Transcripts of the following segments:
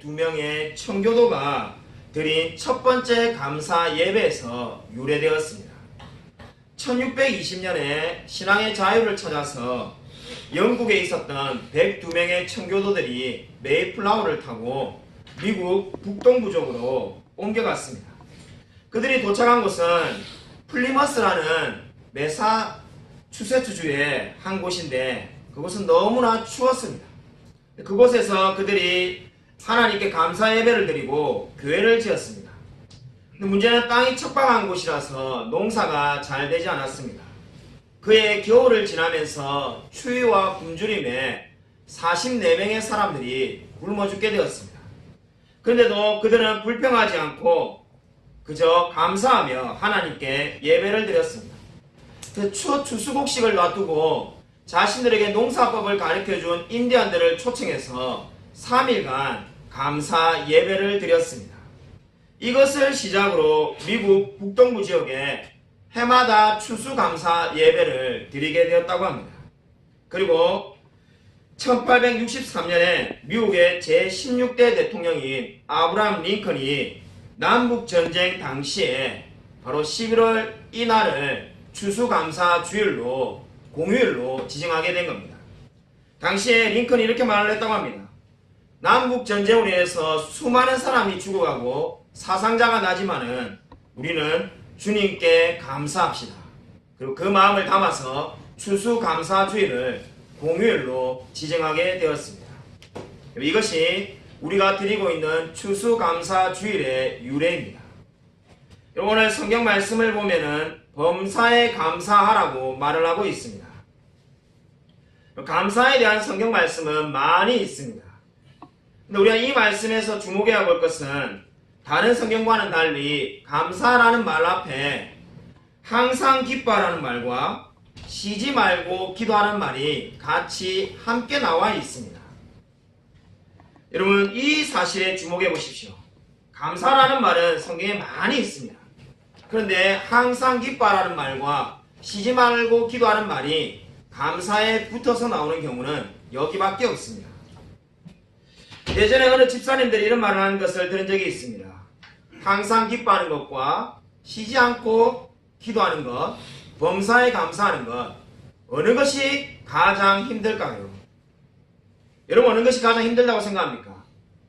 102명의 청교도가 드린 첫 번째 감사 예배에서 유래되었습니다. 1620년에 신앙의 자유를 찾아서 영국에 있었던 102명의 청교도들이 메이플라워를 타고 미국 북동부 쪽으로 옮겨갔습니다. 그들이 도착한 곳은 플리머스라는 매사추세츠주의 한 곳인데 그곳은 너무나 추웠습니다. 그곳에서 그들이 하나님께 감사 예배를 드리고 교회를 지었습니다. 근데 문제는 땅이 척박한 곳이라서 농사가 잘 되지 않았습니다. 그해 겨울을 지나면서 추위와 굶주림에 44명의 사람들이 굶어 죽게 되었습니다. 그런데도 그들은 불평하지 않고 그저 감사하며 하나님께 예배를 드렸습니다. 그 추수곡식을 놔두고 자신들에게 농사법을 가르쳐준 인디안들을 초청해서 3일간 감사 예배를 드렸습니다. 이것을 시작으로 미국 북동부 지역에 해마다 추수감사 예배를 드리게 되었다고 합니다. 그리고 1863년에 미국의 제16대 대통령인 아브라함 링컨이 남북전쟁 당시에 바로 11월 이날을 추수감사 주일로 공휴일로 지정하게 된 겁니다. 당시에 링컨이 이렇게 말을 했다고 합니다. 남북전쟁으로 인해서 수많은 사람이 죽어가고 사상자가 나지만은 우리는 주님께 감사합시다. 그리고 그 마음을 담아서 추수감사주일을 공휴일로 지정하게 되었습니다. 이것이 우리가 드리고 있는 추수감사주일의 유래입니다. 오늘 성경 말씀을 보면은 범사에 감사하라고 말을 하고 있습니다. 감사에 대한 성경 말씀은 많이 있습니다. 근데 우리가 이 말씀에서 주목해야 볼 것은 다른 성경과는 달리 감사라는 말 앞에 항상 기뻐하라는 말과 쉬지 말고 기도하는 말이 같이 함께 나와 있습니다. 여러분 이 사실에 주목해 보십시오. 감사라는 말은 성경에 많이 있습니다. 그런데 항상 기뻐하라는 말과 쉬지 말고 기도하는 말이 감사에 붙어서 나오는 경우는 여기밖에 없습니다. 예전에 어느 집사님들이 이런 말을 하는 것을 들은 적이 있습니다. 항상 기뻐하는 것과 쉬지 않고 기도하는 것, 범사에 감사하는 것, 어느 것이 가장 힘들까요? 여러분 어느 것이 가장 힘들다고 생각합니까?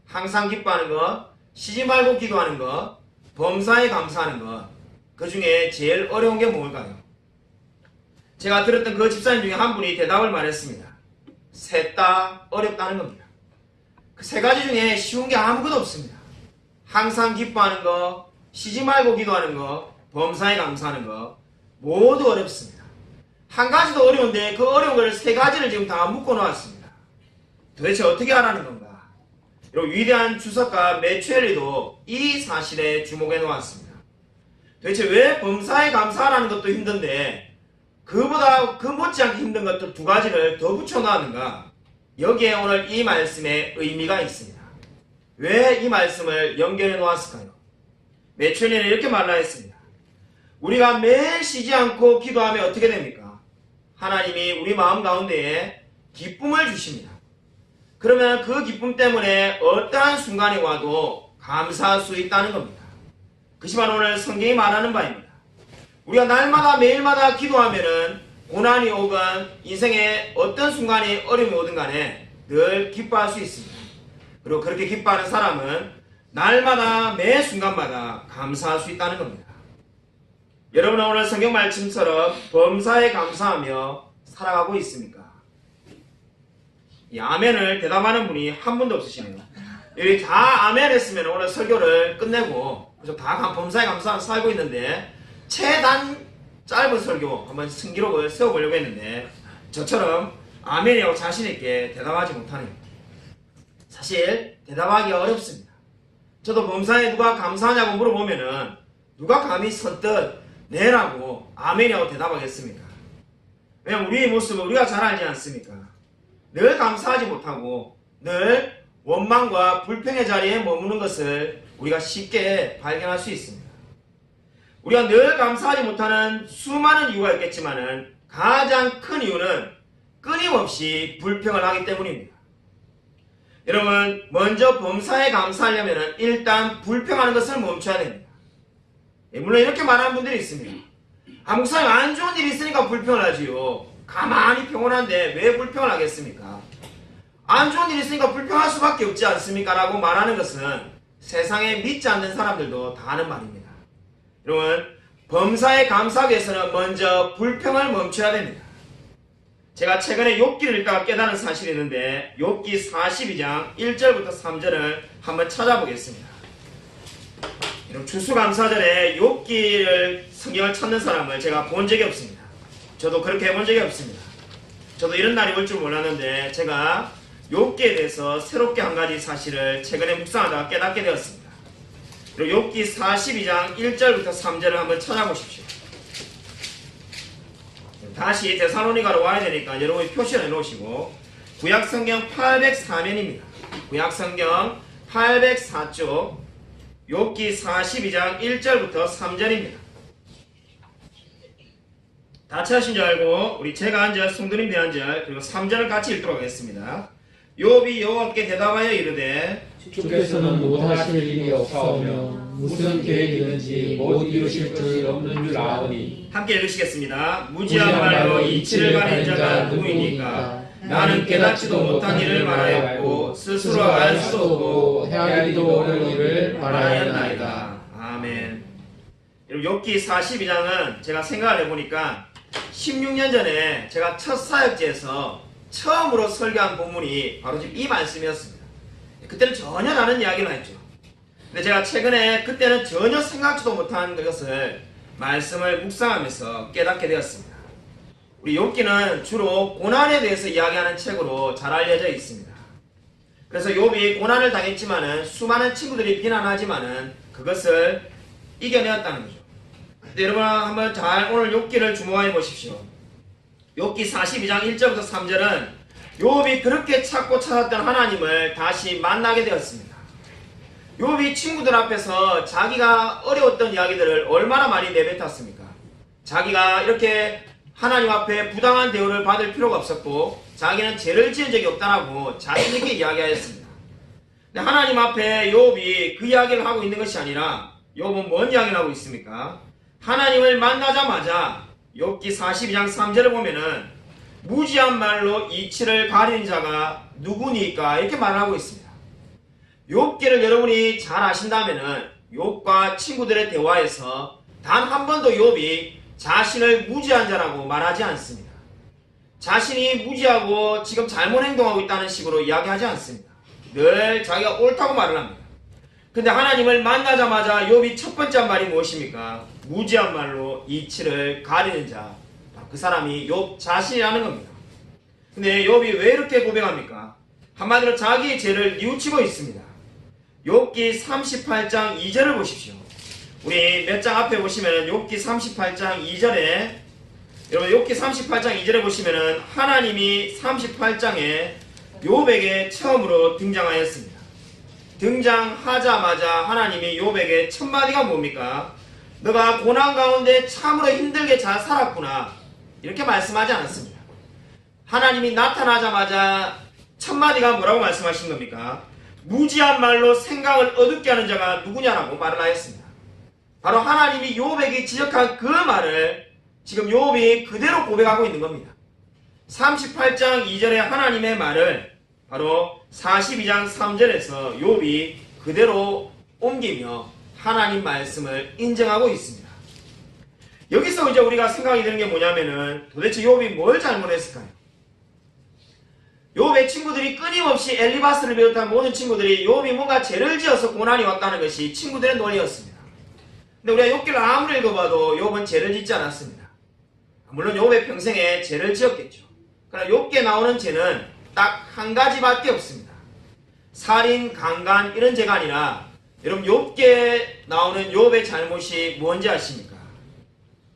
항상 기뻐하는 것, 쉬지 말고 기도하는 것, 범사에 감사하는 것, 그 중에 제일 어려운 게 뭘까요? 제가 들었던 그 집사님 중에 한 분이 대답을 말했습니다. 셋 다 어렵다는 겁니다. 그 세 가지 중에 쉬운 게 아무것도 없습니다. 항상 기뻐하는 거, 쉬지 말고 기도하는 거, 범사에 감사하는 거 모두 어렵습니다. 한 가지도 어려운데 그 어려운 걸 세 가지를 지금 다 묶어 놓았습니다. 도대체 어떻게 하라는 건가? 그리고 위대한 주석가 매추엘리도 이 사실에 주목해 놓았습니다. 도대체 왜 범사에 감사하라는 것도 힘든데 그보다 그 못지않게 힘든 것들 두 가지를 더 붙여 놨는가? 여기에 오늘 이 말씀에 의미가 있습니다. 왜 이 말씀을 연결해 놓았을까요? 매추엘리는 이렇게 말하였습니다. 우리가 매일 쉬지 않고 기도하면 어떻게 됩니까? 하나님이 우리 마음 가운데에 기쁨을 주십니다. 그러면 그 기쁨 때문에 어떠한 순간이 와도 감사할 수 있다는 겁니다. 그것이 바로 오늘 성경이 말하는 바입니다. 우리가 날마다 매일마다 기도하면은 고난이 오건 인생의 어떤 순간이 어려움이 오든 간에 늘 기뻐할 수 있습니다. 그리고 그렇게 기뻐하는 사람은 날마다 매 순간마다 감사할 수 있다는 겁니다. 여러분은 오늘 성경 말씀처럼 범사에 감사하며 살아가고 있습니까? 이 아멘을 대답하는 분이 한 분도 없으시네요. 여기 다 아멘 했으면 오늘 설교를 끝내고 그래서 다 범사에 감사하며 살고 있는데 최단 짧은 설교 한번 승기록을 세워보려고 했는데 저처럼 아멘이라고 자신있게 대답하지 못하네요. 사실 대답하기가 어렵습니다. 저도 범사에 누가 감사하냐고 물어보면은 누가 감히 선뜻 네라고 아멘이라고 대답하겠습니까? 왜냐면 우리의 모습을 우리가 잘 알지 않습니까? 늘 감사하지 못하고 늘 원망과 불평의 자리에 머무는 것을 우리가 쉽게 발견할 수 있습니다. 우리가 늘 감사하지 못하는 수많은 이유가 있겠지만은 가장 큰 이유는 끊임없이 불평을 하기 때문입니다. 여러분, 먼저 범사에 감사하려면 일단 불평하는 것을 멈춰야 됩니다. 물론 이렇게 말하는 분들이 있습니다. 목사님, 안 좋은 일이 있으니까 불평을 하지요. 가만히 평온한데 왜 불평을 하겠습니까? 안 좋은 일이 있으니까 불평할 수밖에 없지 않습니까? 라고 말하는 것은 세상에 믿지 않는 사람들도 다 하는 말입니다. 여러분, 범사에 감사하기 위해서는 먼저 불평을 멈춰야 됩니다. 제가 최근에 욥기를 읽다가 깨달은 사실이 있는데 욥기 42장 1절부터 3절을 한번 찾아보겠습니다. 여러분, 추수감사절에 욥기를 성경을 찾는 사람을 제가 본 적이 없습니다. 저도 그렇게 해본 적이 없습니다. 저도 이런 날이 올 줄 몰랐는데 제가 욥기에 대해서 새롭게 한 가지 사실을 최근에 묵상하다가 깨닫게 되었습니다. 그리고 욥기 42장 1절부터 3절을 한번 찾아보십시오. 다시 데살로니가로 와야 되니까 여러분이 표시를 해놓으시고 구약성경 804면입니다. 구약성경 804쪽 욥기 42장 1절부터 3절입니다. 다 찾으신 줄 알고 우리 제가 한 절, 성도님들 한 절, 그리고 3절을 같이 읽도록 하겠습니다. 욥이 여호와께 대답하여 이르되 주께서는 못하실 일이 없사오며 무슨 계획이든지 못 이루실 줄 없는 줄 아오니. 함께 읽으시겠습니다. 무지한 말로 이치를 가린 자가 누구이니까? 나는 깨닫지도 못한 일을 말하였고 스스로 알 수도 없고 헤아리기도 어려운 일을 말하였나이다. 아멘. 여러분, 욥기 42장은 제가 생각을 해보니까 16년 전에 제가 첫 사역지에서 처음으로 설교한 본문이 바로 지금 이 말씀이었습니다. 그때는 전혀 다른 이야기를 했죠. 근데 제가 최근에 그때는 전혀 생각지도 못한 그것을 말씀을 묵상하면서 깨닫게 되었습니다. 우리 욥기는 주로 고난에 대해서 이야기하는 책으로 잘 알려져 있습니다. 그래서 욥이 고난을 당했지만은 수많은 친구들이 비난하지만은 그것을 이겨내었다는 거죠. 근데 여러분 한번 잘 오늘 욥기를 주목해 보십시오. 욥기 42장 1절부터 3절은 욥이 그렇게 찾고 찾았던 하나님을 다시 만나게 되었습니다. 욥이 친구들 앞에서 자기가 어려웠던 이야기들을 얼마나 많이 내뱉었습니까? 자기가 이렇게 하나님 앞에 부당한 대우를 받을 필요가 없었고 자기는 죄를 지은 적이 없다라고 자신 있게 이야기하였습니다. 근데 하나님 앞에 욥이 그 이야기를 하고 있는 것이 아니라 욥은 뭔 이야기를 하고 있습니까? 하나님을 만나자마자 욥기 42장 3절을 보면은 무지한 말로 이치를 가리는 자가 누구니까 이렇게 말하고 있습니다. 욥기를 여러분이 잘 아신다면은 욥과 친구들의 대화에서 단 한 번도 욥이 자신을 무지한 자라고 말하지 않습니다. 자신이 무지하고 지금 잘못 행동하고 있다는 식으로 이야기하지 않습니다. 늘 자기가 옳다고 말을 합니다. 근데 하나님을 만나자마자 욥이 첫 번째 말이 무엇입니까? 무지한 말로 이치를 가리는 자, 그 사람이 욥 자신이라는 겁니다. 근데 욥이 왜 이렇게 고백합니까? 한마디로 자기의 죄를 뉘우치고 있습니다. 욥기 38장 2절을 보십시오. 우리 몇 장 앞에 보시면 욥기 38장 2절에 여러분 욥기 38장 2절에 보시면은 하나님이 38장에 욥에게 처음으로 등장하였습니다. 등장하자마자 하나님이 욥에게 첫 마디가 뭡니까? 너가 고난 가운데 참으로 힘들게 잘 살았구나. 이렇게 말씀하지 않았습니다. 하나님이 나타나자마자 첫 마디가 뭐라고 말씀하신 겁니까? 무지한 말로 생각을 어둡게 하는 자가 누구냐라고 말을 하였습니다. 바로 하나님이 욥에게 지적한 그 말을 지금 욥이 그대로 고백하고 있는 겁니다. 38장 2절의 하나님의 말을 바로 42장 3절에서 욥이 그대로 옮기며 하나님 말씀을 인정하고 있습니다. 여기서 이제 우리가 생각이 드는 게 뭐냐면은 도대체 욥이 뭘 잘못했을까요? 욥의 친구들이 끊임없이 엘리바스를 비롯한 모든 친구들이 욥이 뭔가 죄를 지어서 고난이 왔다는 것이 친구들의 논리였습니다. 근데 우리가 욥기를 아무리 읽어봐도 욥은 죄를 짓지 않았습니다. 물론 욥의 평생에 죄를 지었겠죠. 그러나 욥기에 나오는 죄는 딱 한 가지밖에 없습니다. 살인, 강간 이런 죄가 아니라 여러분 욥기에 나오는 욥의 잘못이 뭔지 아십니까?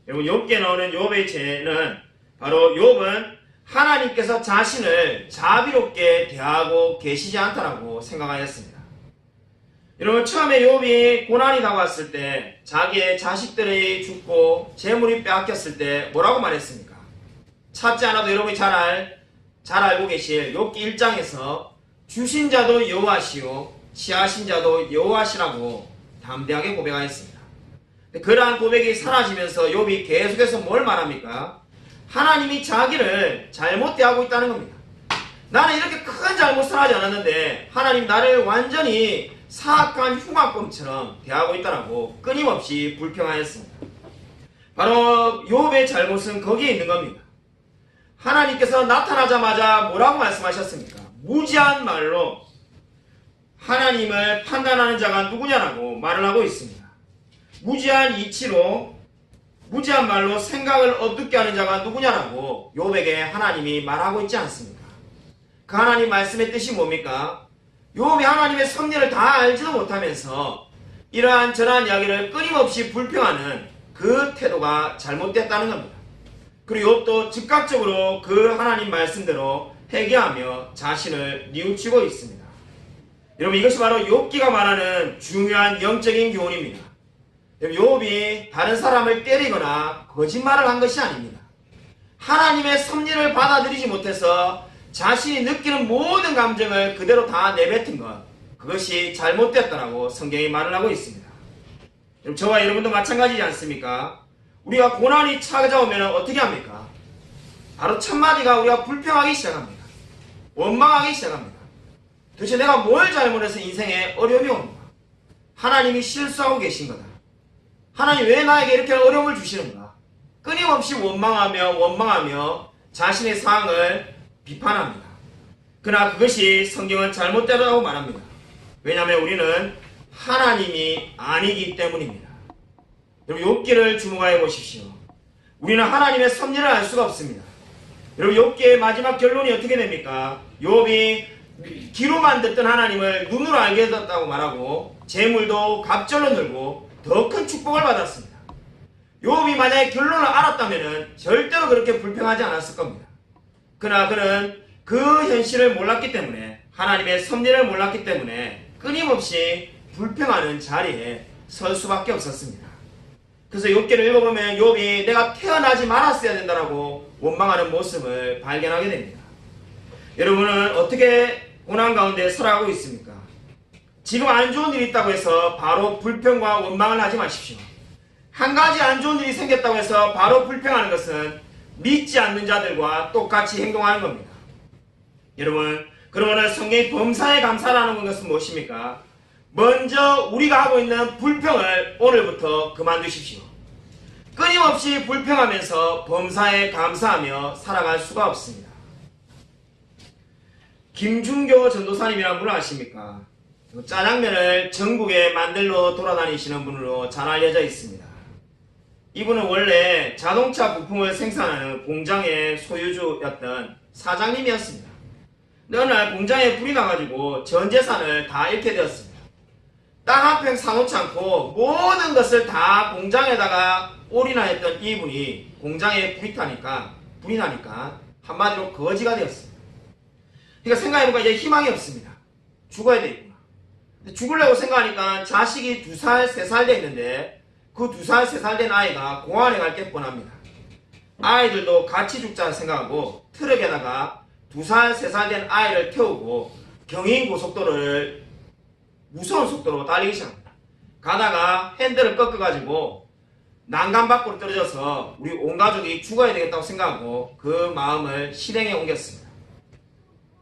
여러분 욥기에 나오는 욥의 죄는 바로 욥은 하나님께서 자신을 자비롭게 대하고 계시지 않다라고 생각하였습니다. 여러분 처음에 욥이 고난이 다가왔을 때 자기의 자식들이 죽고 재물이 빼앗겼을 때 뭐라고 말했습니까? 찾지 않아도 여러분이 잘 알고 계실 욥기 1장에서 주신 자도 여호와시요 취하신 자도 여호와시라고 담대하게 고백하였습니다. 그러한 고백이 사라지면서 욥이 계속해서 뭘 말합니까? 하나님이 자기를 잘못 대하고 있다는 겁니다. 나는 이렇게 큰 잘못을 하지 않았는데 하나님 나를 완전히 사악한 흉악범처럼 대하고 있다라고 끊임없이 불평하였습니다. 바로 욥의 잘못은 거기에 있는 겁니다. 하나님께서 나타나자마자 뭐라고 말씀하셨습니까? 무지한 말로 하나님을 판단하는 자가 누구냐라고 말을 하고 있습니다. 무지한 이치로 무지한 말로 생각을 어둡게 하는 자가 누구냐라고 욥에게 하나님이 말하고 있지 않습니까? 그 하나님 말씀의 뜻이 뭡니까? 욥이 하나님의 섭리를 다 알지도 못하면서 이러한 저러한 이야기를 끊임없이 불평하는 그 태도가 잘못됐다는 겁니다. 그리고 욥도 즉각적으로 그 하나님 말씀대로 회개하며 자신을 뉘우치고 있습니다. 여러분, 이것이 바로 욥기가 말하는 중요한 영적인 교훈입니다. 욥이 다른 사람을 때리거나 거짓말을 한 것이 아닙니다. 하나님의 섭리를 받아들이지 못해서 자신이 느끼는 모든 감정을 그대로 다 내뱉은 것, 그것이 잘못됐다라고 성경이 말을 하고 있습니다. 저와 여러분도 마찬가지지 않습니까? 우리가 고난이 찾아오면 어떻게 합니까? 바로 첫마디가 우리가 불평하기 시작합니다. 원망하기 시작합니다. 도대체 내가 뭘 잘못해서 인생에 어려움이 옵니까? 하나님이 실수하고 계신 거다. 하나님 왜 나에게 이렇게 어려움을 주시는가? 끊임없이 원망하며 자신의 상황을 비판합니다. 그러나 그것이 성경은 잘못되다고 말합니다. 왜냐하면 우리는 하나님이 아니기 때문입니다. 여러분, 욥기를 주목하여 보십시오. 우리는 하나님의 섭리를 알 수가 없습니다. 여러분, 욥기의 마지막 결론이 어떻게 됩니까? 욥이 귀로만 듣던 하나님을 눈으로 알게 됐다고 말하고 재물도 갑절로 늘고 더 큰 축복을 받았습니다. 욥이 만약에 결론을 알았다면 절대로 그렇게 불평하지 않았을 겁니다. 그러나 그는 그 현실을 몰랐기 때문에, 하나님의 섭리를 몰랐기 때문에 끊임없이 불평하는 자리에 설 수밖에 없었습니다. 그래서 욥기를 읽어보면 욥이 내가 태어나지 말았어야 된다라고 원망하는 모습을 발견하게 됩니다. 여러분은 어떻게 고난 가운데 살아가고 있습니까? 지금 안 좋은 일이 있다고 해서 바로 불평과 원망을 하지 마십시오. 한 가지 안 좋은 일이 생겼다고 해서 바로 불평하는 것은 믿지 않는 자들과 똑같이 행동하는 겁니다. 여러분, 그러면 성경의 범사에 감사라는 것은 무엇입니까? 먼저 우리가 하고 있는 불평을 오늘부터 그만두십시오. 끊임없이 불평하면서 범사에 감사하며 살아갈 수가 없습니다. 김중교 전도사님이라는 분을 아십니까? 짜장면을 전국에 만들러 돌아다니시는 분으로 잘 알려져 있습니다. 이분은 원래 자동차 부품을 생산하는 공장의 소유주였던 사장님이었습니다. 근데 어느 날 공장에 불이 나가지고 전 재산을 다 잃게 되었습니다. 땅 한 평 사놓지 않고 모든 것을 다 공장에다가 올인하였던 이분이 공장에 불이 나니까 한마디로 거지가 되었습니다. 그러니까 생각해보니까 이제 희망이 없습니다. 죽어야 되겠구나. 죽으려고 생각하니까 자식이 2살, 3살 돼 있는데 그 2살, 3살 된 아이가 공항에 갈 게 뻔합니다. 아이들도 같이 죽자 생각하고 트럭에다가 2살, 3살 된 아이를 태우고 경인고속도로를 무서운 속도로 달리기 시작합니다. 가다가 핸들을 꺾어가지고 난간 밖으로 떨어져서 우리 온 가족이 죽어야 되겠다고 생각하고 그 마음을 실행에 옮겼습니다.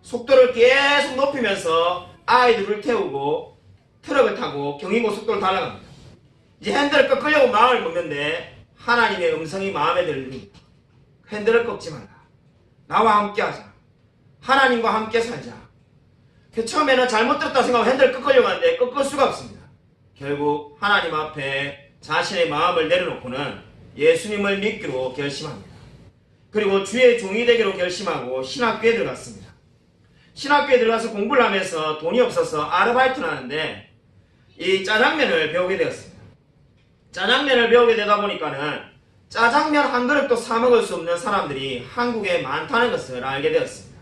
속도를 계속 높이면서 아이들을 태우고 트럭을 타고 경인고속도로를 달려갑니다. 이제 핸들을 꺾으려고 마음을 먹는데 하나님의 음성이 마음에 들립니다. 핸들을 꺾지 말라. 나와 함께 하자. 하나님과 함께 살자. 처음에는 잘못 들었다고 생각하고 핸들을 꺾으려고 하는데 꺾을 수가 없습니다. 결국 하나님 앞에 자신의 마음을 내려놓고는 예수님을 믿기로 결심합니다. 그리고 주의 종이 되기로 결심하고 신학교에 들어갔습니다. 신학교에 들어가서 공부를 하면서 돈이 없어서 아르바이트를 하는데 이 짜장면을 배우게 되었습니다. 짜장면을 배우게 되다 보니까는 짜장면 한 그릇도 사 먹을 수 없는 사람들이 한국에 많다는 것을 알게 되었습니다.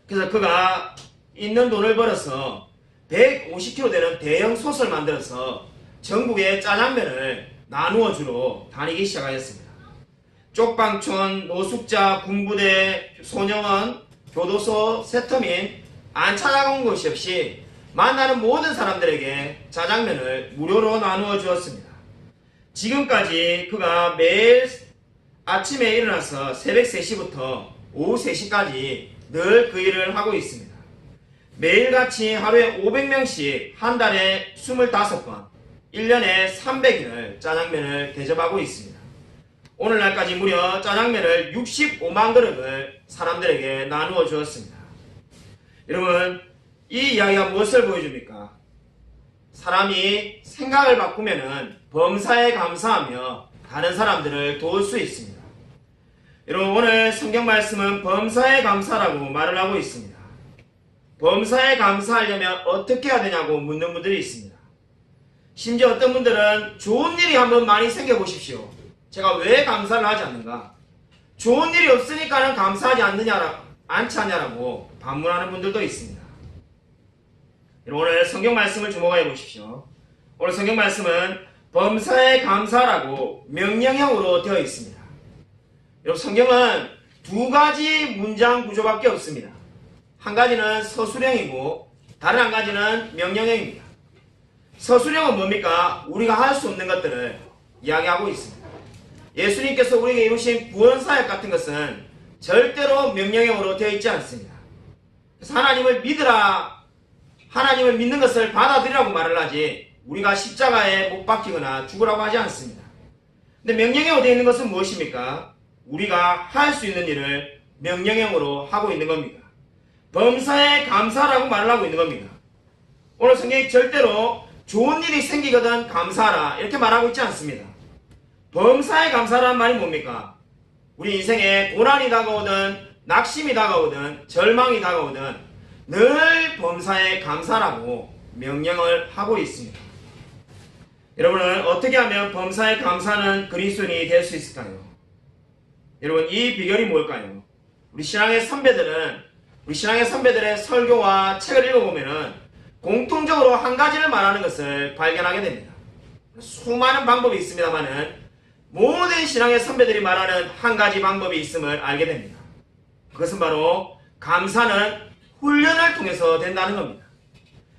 그래서 그가 있는 돈을 벌어서 150kg 되는 대형 솥을 만들어서 전국에 짜장면을 나누어 주러 다니기 시작하였습니다. 쪽방촌, 노숙자, 군부대, 소녀원, 교도소, 세터민 안 찾아온 곳이 없이 만나는 모든 사람들에게 짜장면을 무료로 나누어 주었습니다. 지금까지 그가 매일 아침에 일어나서 새벽 3시부터 오후 3시까지 늘 그 일을 하고 있습니다. 매일같이 하루에 500명씩 한 달에 25번, 1년에 300일을 짜장면을 대접하고 있습니다. 오늘날까지 무려 짜장면을 65만 그릇을 사람들에게 나누어 주었습니다. 여러분, 이 이야기가 무엇을 보여줍니까? 사람이 생각을 바꾸면은 범사에 감사하며 다른 사람들을 도울 수 있습니다. 여러분, 오늘 성경 말씀은 범사에 감사라고 말을 하고 있습니다. 범사에 감사하려면 어떻게 해야 되냐고 묻는 분들이 있습니다. 심지어 어떤 분들은 좋은 일이 한번 많이 생겨보십시오. 제가 왜 감사를 하지 않는가? 좋은 일이 없으니까는 감사하지 않지 않냐라고 반문하는 분들도 있습니다. 오늘 성경 말씀을 주목해 보십시오. 오늘 성경 말씀은 범사에 감사라고 명령형으로 되어 있습니다. 여러분, 성경은 두 가지 문장 구조밖에 없습니다. 한 가지는 서술형이고 다른 한 가지는 명령형입니다. 서술형은 뭡니까? 우리가 할 수 없는 것들을 이야기하고 있습니다. 예수님께서 우리에게 이루신 구원사역 같은 것은 절대로 명령형으로 되어 있지 않습니다. 그래서 하나님을 믿으라, 하나님을 믿는 것을 받아들이라고 말을 하지 우리가 십자가에 못 박히거나 죽으라고 하지 않습니다. 근데 명령형으로 되어 있는 것은 무엇입니까? 우리가 할 수 있는 일을 명령형으로 하고 있는 겁니다. 범사에 감사라고 말을 하고 있는 겁니다. 오늘 성경이 절대로 좋은 일이 생기거든 감사하라 이렇게 말하고 있지 않습니다. 범사에 감사라는 말이 뭡니까? 우리 인생에 고난이 다가오든 낙심이 다가오든 절망이 다가오든 늘 범사에 감사라고 명령을 하고 있습니다. 여러분은 어떻게 하면 범사에 감사하는 그리스도인이 될 수 있을까요? 여러분, 이 비결이 뭘까요? 우리 신앙의 선배들의 설교와 책을 읽어보면은 공통적으로 한 가지를 말하는 것을 발견하게 됩니다. 수많은 방법이 있습니다만은 모든 신앙의 선배들이 말하는 한 가지 방법이 있음을 알게 됩니다. 그것은 바로 감사는 훈련을 통해서 된다는 겁니다.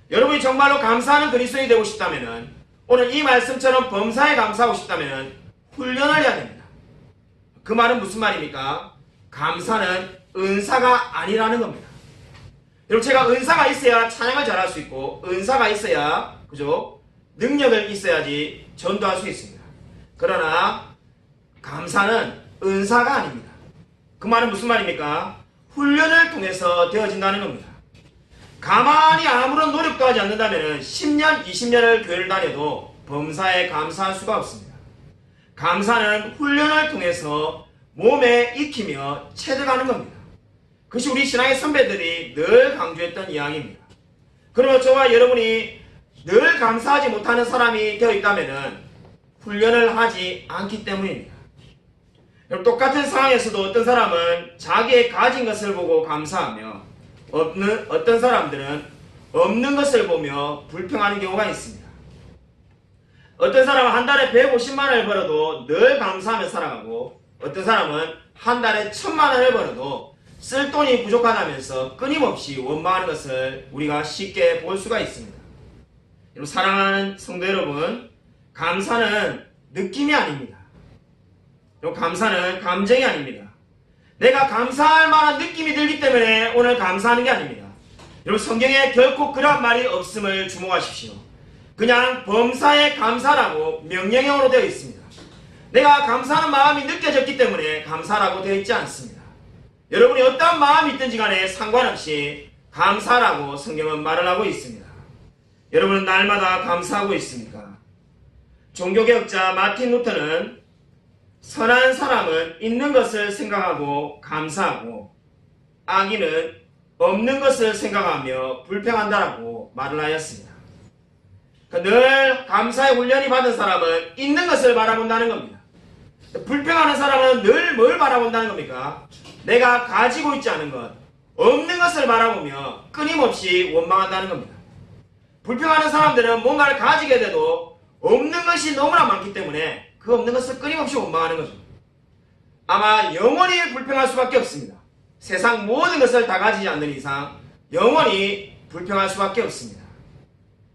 여러분이 정말로 감사하는 그리스도인이 되고 싶다면은 오늘 이 말씀처럼 범사에 감사하고 싶다면은 훈련을 해야 됩니다. 그 말은 무슨 말입니까? 감사는 은사가 아니라는 겁니다. 여러분, 제가 은사가 있어야 찬양을 잘할 수 있고 은사가 있어야 그죠? 능력을 있어야지 전도할 수 있습니다. 그러나 감사는 은사가 아닙니다. 그 말은 무슨 말입니까? 훈련을 통해서 되어진다는 겁니다. 가만히 아무런 노력도 하지 않는다면 10년, 20년을 교회를 다녀도 범사에 감사할 수가 없습니다. 감사는 훈련을 통해서 몸에 익히며 체득하는 겁니다. 그것이 우리 신앙의 선배들이 늘 강조했던 이야기입니다. 그러면 저와 여러분이 늘 감사하지 못하는 사람이 되어 있다면 훈련을 하지 않기 때문입니다. 똑같은 상황에서도 어떤 사람은 자기의 가진 것을 보고 감사하며 어떤 사람들은 없는 것을 보며 불평하는 경우가 있습니다. 어떤 사람은 한 달에 150만 원을 벌어도 늘 감사하며 살아가고 어떤 사람은 한 달에 1000만 원을 벌어도 쓸 돈이 부족하다면서 끊임없이 원망하는 것을 우리가 쉽게 볼 수가 있습니다. 여러분, 사랑하는 성도 여러분, 감사는 느낌이 아닙니다. 감사는 감정이 아닙니다. 내가 감사할 만한 느낌이 들기 때문에 오늘 감사하는 게 아닙니다. 여러분, 성경에 결코 그런 말이 없음을 주목하십시오. 그냥 범사에 감사라고 명령형으로 되어 있습니다. 내가 감사하는 마음이 느껴졌기 때문에 감사라고 되어 있지 않습니다. 여러분이 어떤 마음이 있든지 간에 상관없이 감사라고 성경은 말을 하고 있습니다. 여러분은 날마다 감사하고 있습니까? 종교개혁자 마틴 루터는 선한 사람은 있는 것을 생각하고 감사하고 악인은 없는 것을 생각하며 불평한다라고 말을 하였습니다. 늘 감사의 훈련이 받은 사람은 있는 것을 바라본다는 겁니다. 불평하는 사람은 늘 뭘 바라본다는 겁니까? 내가 가지고 있지 않은 것, 없는 것을 바라보며 끊임없이 원망한다는 겁니다. 불평하는 사람들은 뭔가를 가지게 돼도 없는 것이 너무나 많기 때문에 그 없는 것을 끊임없이 원망하는 거죠. 아마 영원히 불평할 수밖에 없습니다. 세상 모든 것을 다 가지지 않는 이상 영원히 불평할 수밖에 없습니다.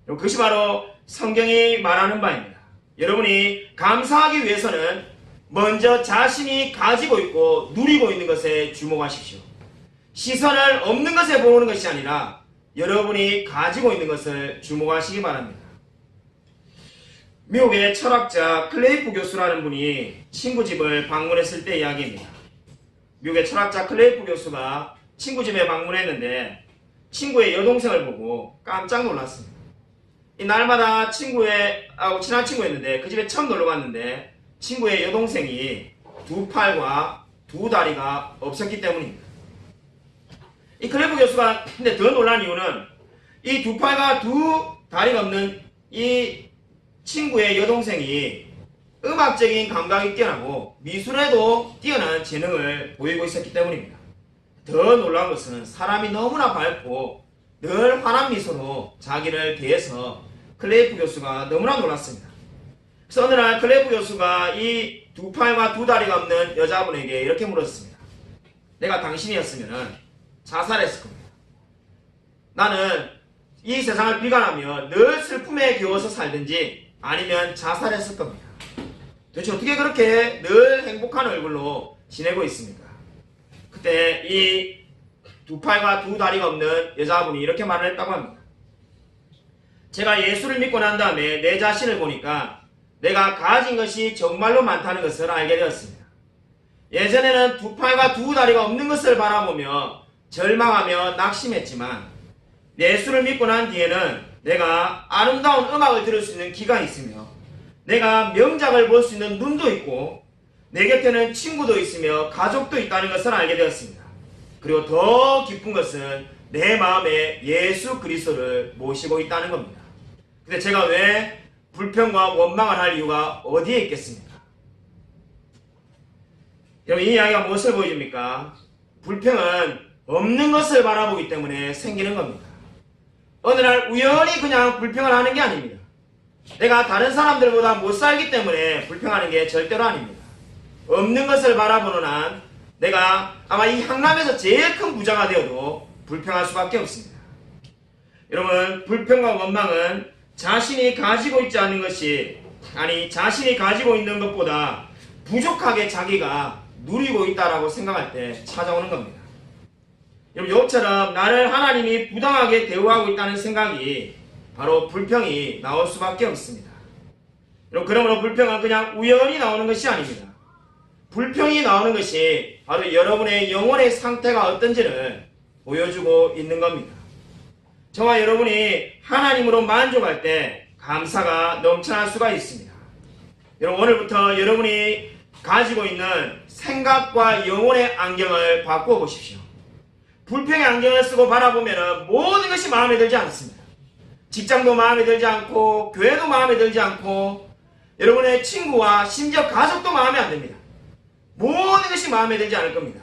그것이 바로 성경이 말하는 바입니다. 여러분이 감사하기 위해서는 먼저 자신이 가지고 있고 누리고 있는 것에 주목하십시오. 시선을 없는 것에 보는 것이 아니라 여러분이 가지고 있는 것을 주목하시기 바랍니다. 미국의 철학자 클레이프 교수라는 분이 친구 집을 방문했을 때 이야기입니다. 미국의 철학자 클레이프 교수가 친구 집에 방문했는데 친구의 여동생을 보고 깜짝 놀랐습니다. 이 날마다 친한 친구였는데 그 집에 처음 놀러 갔는데 친구의 여동생이 두 팔과 두 다리가 없었기 때문입니다. 이 클레이프 교수가 근데 더 놀란 이유는 이 두 팔과 두 다리가 없는 이 친구의 여동생이 음악적인 감각이 뛰어나고 미술에도 뛰어난 재능을 보이고 있었기 때문입니다. 더 놀라운 것은 사람이 너무나 밝고 늘 환한 미소로 자기를 대해서 클레이프 교수가 너무나 놀랐습니다. 그래서 어느 날 클레이프 교수가 이 두 팔과 두 다리가 없는 여자분에게 이렇게 물었습니다. 내가 당신이었으면 자살했을 겁니다. 나는 이 세상을 비관하며 늘 슬픔에 겨워서 살든지 아니면 자살했을 겁니다. 도대체 어떻게 그렇게 늘 행복한 얼굴로 지내고 있습니까? 그때 이 두 팔과 두 다리가 없는 여자분이 이렇게 말을 했다고 합니다. 제가 예수를 믿고 난 다음에 내 자신을 보니까 내가 가진 것이 정말로 많다는 것을 알게 되었습니다. 예전에는 두 팔과 두 다리가 없는 것을 바라보며 절망하며 낙심했지만 예수를 믿고 난 뒤에는 내가 아름다운 음악을 들을 수 있는 귀가 있으며 내가 명작을 볼 수 있는 눈도 있고 내 곁에는 친구도 있으며 가족도 있다는 것을 알게 되었습니다. 그리고 더 기쁜 것은 내 마음에 예수 그리스도를 모시고 있다는 겁니다. 근데 제가 왜 불평과 원망을 할 이유가 어디에 있겠습니까? 여러분 이 이야기가 무엇을 보여줍니까? 불평은 없는 것을 바라보기 때문에 생기는 겁니다. 어느 날 우연히 그냥 불평을 하는 게 아닙니다. 내가 다른 사람들보다 못 살기 때문에 불평하는 게 절대로 아닙니다. 없는 것을 바라보는 한 내가 아마 이 향남에서 제일 큰 부자가 되어도 불평할 수밖에 없습니다. 여러분 불평과 원망은 자신이 가지고 있지 않은 것이 자신이 가지고 있는 것보다 부족하게 자기가 누리고 있다라고 생각할 때 찾아오는 겁니다. 여러분 욥처럼 나를 하나님이 부당하게 대우하고 있다는 생각이 바로 불평이 나올 수밖에 없습니다. 여러분 그러므로 불평은 그냥 우연히 나오는 것이 아닙니다. 불평이 나오는 것이 바로 여러분의 영혼의 상태가 어떤지를 보여주고 있는 겁니다. 저와 여러분이 하나님으로 만족할 때 감사가 넘쳐날 수가 있습니다. 여러분 오늘부터 여러분이 가지고 있는 생각과 영혼의 안경을 바꾸어 보십시오. 불평의 안경을 쓰고 바라보면 모든 것이 마음에 들지 않습니다. 직장도 마음에 들지 않고 교회도 마음에 들지 않고 여러분의 친구와 심지어 가족도 마음에 안 듭니다. 모든 것이 마음에 들지 않을 겁니다.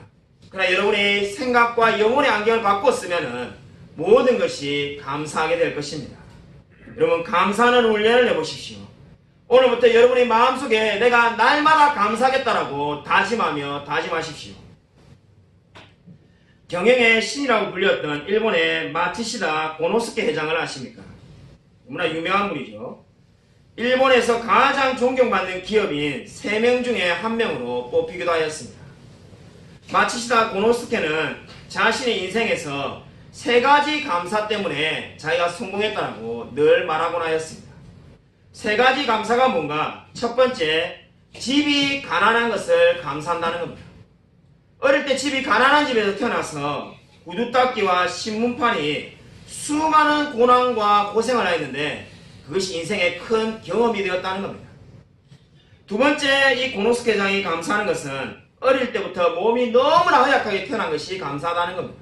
그러나 여러분이 생각과 영혼의 안경을 바꾸어 쓰면 모든 것이 감사하게 될 것입니다. 여러분 감사하는 훈련을 해보십시오. 오늘부터 여러분의 마음속에 내가 날마다 감사하겠다라고 다짐하십시오. 경영의 신이라고 불렸던 일본의 마츠시다 고노스케 회장을 아십니까? 너무나 유명한 분이죠. 일본에서 가장 존경받는 기업인 3명 중에 1명으로 뽑히기도 하였습니다. 마츠시다 고노스케는 자신의 인생에서 3가지 감사 때문에 자기가 성공했다고 늘 말하곤 하였습니다. 3가지 감사가 뭔가? 첫 번째, 집이 가난한 것을 감사한다는 겁니다. 어릴 때 집이 가난한 집에서 태어나서 구두 닦기와 신문판이 수많은 고난과 고생을 했는데 그것이 인생의 큰 경험이 되었다는 겁니다. 두 번째, 이 고노스케 회장이 감사하는 것은 어릴 때부터 몸이 너무나 허약하게 태어난 것이 감사하다는 겁니다.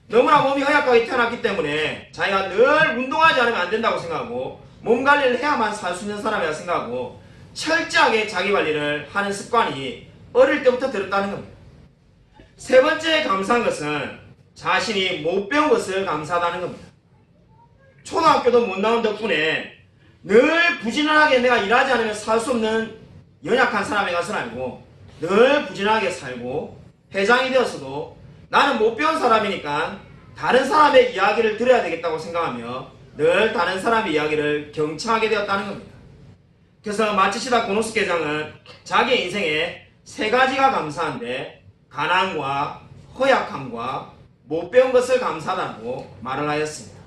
너무나 몸이 허약하게 태어났기 때문에 자기가 늘 운동하지 않으면 안 된다고 생각하고 몸 관리를 해야만 살 수 있는 사람이라 생각하고 철저하게 자기 관리를 하는 습관이 어릴 때부터 들었다는 겁니다. 세 번째 감사한 것은 자신이 못 배운 것을 감사하다는 겁니다. 초등학교도 못 나온 덕분에 늘 부지런하게 내가 일하지 않으면 살 수 없는 연약한 사람의 것을 알고 늘 부지런하게 살고 회장이 되었어도 나는 못 배운 사람이니까 다른 사람의 이야기를 들어야 되겠다고 생각하며 늘 다른 사람의 이야기를 경청하게 되었다는 겁니다. 그래서 마츠시다 고노스케 장은 자기의 인생에 세 가지가 감사한데 가난과 허약함과 못 배운 것을 감사하다고 말을 하였습니다.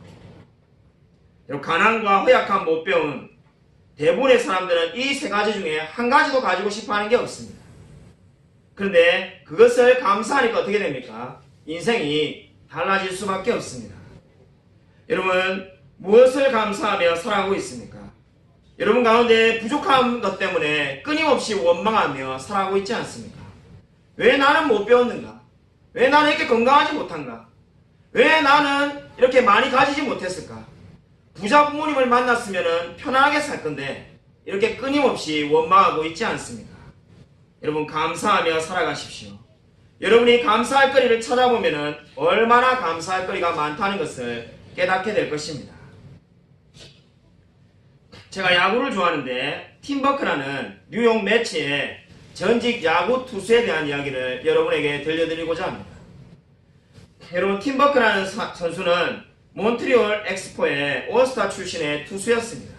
가난과 허약함, 못 배운 대부분의 사람들은 이 세 가지 중에 한 가지도 가지고 싶어 하는 게 없습니다. 그런데 그것을 감사하니까 어떻게 됩니까? 인생이 달라질 수밖에 없습니다. 여러분, 무엇을 감사하며 살아가고 있습니까? 여러분 가운데 부족한 것 때문에 끊임없이 원망하며 살아가고 있지 않습니까? 왜 나는 못 배웠는가? 왜 나는 이렇게 건강하지 못한가? 왜 나는 이렇게 많이 가지지 못했을까? 부자 부모님을 만났으면 편안하게 살 건데 이렇게 끊임없이 원망하고 있지 않습니까? 여러분, 감사하며 살아가십시오. 여러분이 감사할 거리를 찾아보면 얼마나 감사할 거리가 많다는 것을 깨닫게 될 것입니다. 제가 야구를 좋아하는데 팀버크라는 뉴욕 매치의 전직 야구 투수에 대한 이야기를 여러분에게 들려드리고자 합니다. 여러분, 팀버크라는 선수는 몬트리올 엑스포의 올스타 출신의 투수였습니다.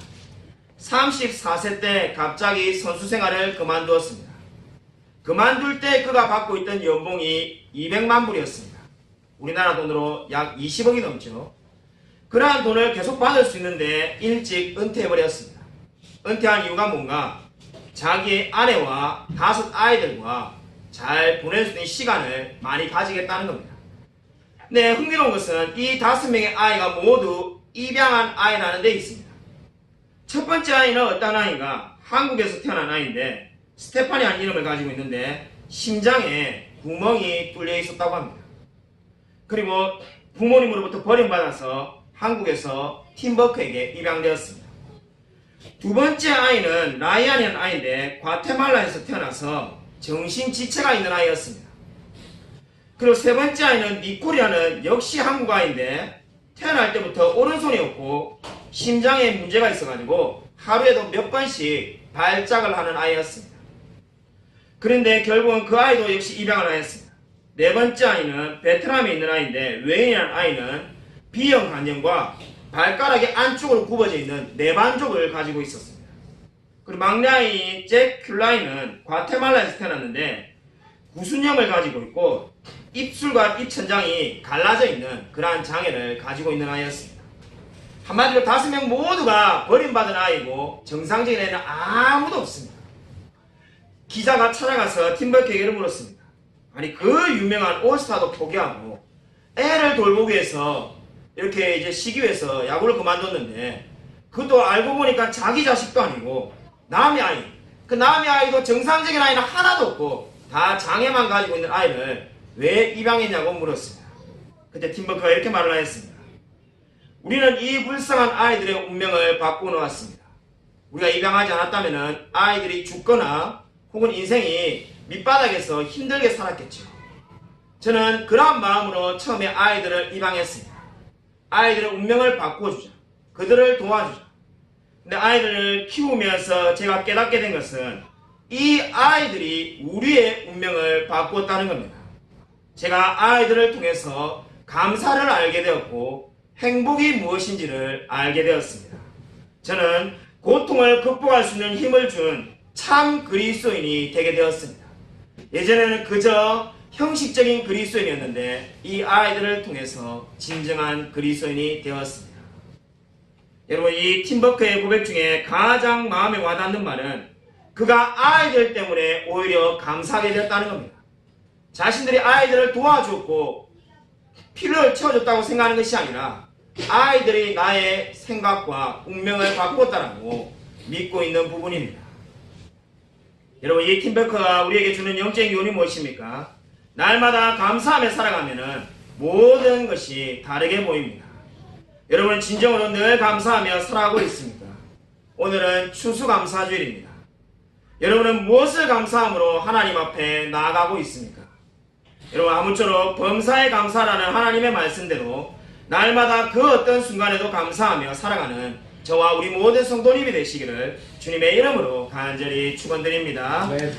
34세 때 갑자기 선수 생활을 그만두었습니다. 그만둘 때 그가 받고 있던 연봉이 200만 불이었습니다. 우리나라 돈으로 약 20억이 넘죠. 그러한 돈을 계속 받을 수 있는데 일찍 은퇴해버렸습니다. 은퇴한 이유가 뭔가? 자기의 아내와 5 아이들과 잘 보낼 수 있는 시간을 많이 가지겠다는 겁니다. 네, 흥미로운 것은 이 5명의 아이가 모두 입양한 아이라는 데 있습니다. 첫 번째 아이는 어떤 아이인가? 한국에서 태어난 아이인데 스테파니라는 이름을 가지고 있는데 심장에 구멍이 뚫려 있었다고 합니다. 그리고 부모님으로부터 버림받아서 한국에서 팀버크에게 입양되었습니다. 두 번째 아이는 라이안이라는 아이인데 과테말라에서 태어나서 정신지체가 있는 아이였습니다. 그리고 세 번째 아이는 니콜이라는 역시 한국 아이인데 태어날 때부터 오른손이 없고 심장에 문제가 있어가지고 하루에도 몇 번씩 발작을 하는 아이였습니다. 그런데 결국은 그 아이도 역시 입양을 하였습니다. 네 번째 아이는 베트남에 있는 아이인데 웨인이라는 아이는 B형 간염과 발가락의 안쪽으로 굽어져 있는 내반족을 가지고 있었습니다. 그리고 막내 아이 잭 큘라인은 과테말라에서 태어났는데 구순염을 가지고 있고 입술과 입천장이 갈라져 있는 그러한 장애를 가지고 있는 아이였습니다. 한마디로 5명 모두가 버림받은 아이고 정상적인 애는 아무도 없습니다. 기자가 찾아가서 팀버크에게 물었습니다. 아니, 그 유명한 올스타도 포기하고 애를 돌보기 위해서 이렇게 이제 쉬기 위해서 야구를 그만뒀는데 그것도 알고 보니까 자기 자식도 아니고 남의 아이, 그 남의 아이도 정상적인 아이는 하나도 없고 다 장애만 가지고 있는 아이를 왜 입양했냐고 물었습니다. 그때 팀버크가 이렇게 말을 하였습니다. 우리는 이 불쌍한 아이들의 운명을 바꾸어 놓았습니다. 우리가 입양하지 않았다면 아이들이 죽거나 혹은 인생이 밑바닥에서 힘들게 살았겠죠. 저는 그러한 마음으로 처음에 아이들을 입양했습니다. 아이들의 운명을 바꾸어주자. 그들을 도와주자. 근데 아이들을 키우면서 제가 깨닫게 된 것은 이 아이들이 우리의 운명을 바꾸었다는 겁니다. 제가 아이들을 통해서 감사를 알게 되었고 행복이 무엇인지를 알게 되었습니다. 저는 고통을 극복할 수 있는 힘을 준 참 그리스도인이 되게 되었습니다. 예전에는 그저 형식적인 그리스도인이었는데 이 아이들을 통해서 진정한 그리스도인이 되었습니다. 여러분, 이 팀버크의 고백 중에 가장 마음에 와닿는 말은 그가 아이들 때문에 오히려 감사하게 되었다는 겁니다. 자신들이 아이들을 도와줬고 필요를 채워줬다고 생각하는 것이 아니라 아이들이 나의 생각과 운명을 바꾸었다라고 믿고 있는 부분입니다. 여러분, 이 팀버크가 우리에게 주는 영적인 교훈이 무엇입니까? 날마다 감사하며 살아가면 모든 것이 다르게 보입니다. 여러분, 진정으로 늘 감사하며 살아가고 있습니까? 오늘은 추수감사주일입니다. 여러분은 무엇을 감사함으로 하나님 앞에 나아가고 있습니까? 여러분, 아무쪼록 범사에 감사라는 하나님의 말씀대로 날마다 그 어떤 순간에도 감사하며 살아가는 저와 우리 모든 성도님이 되시기를 주님의 이름으로 간절히 축원드립니다. 네.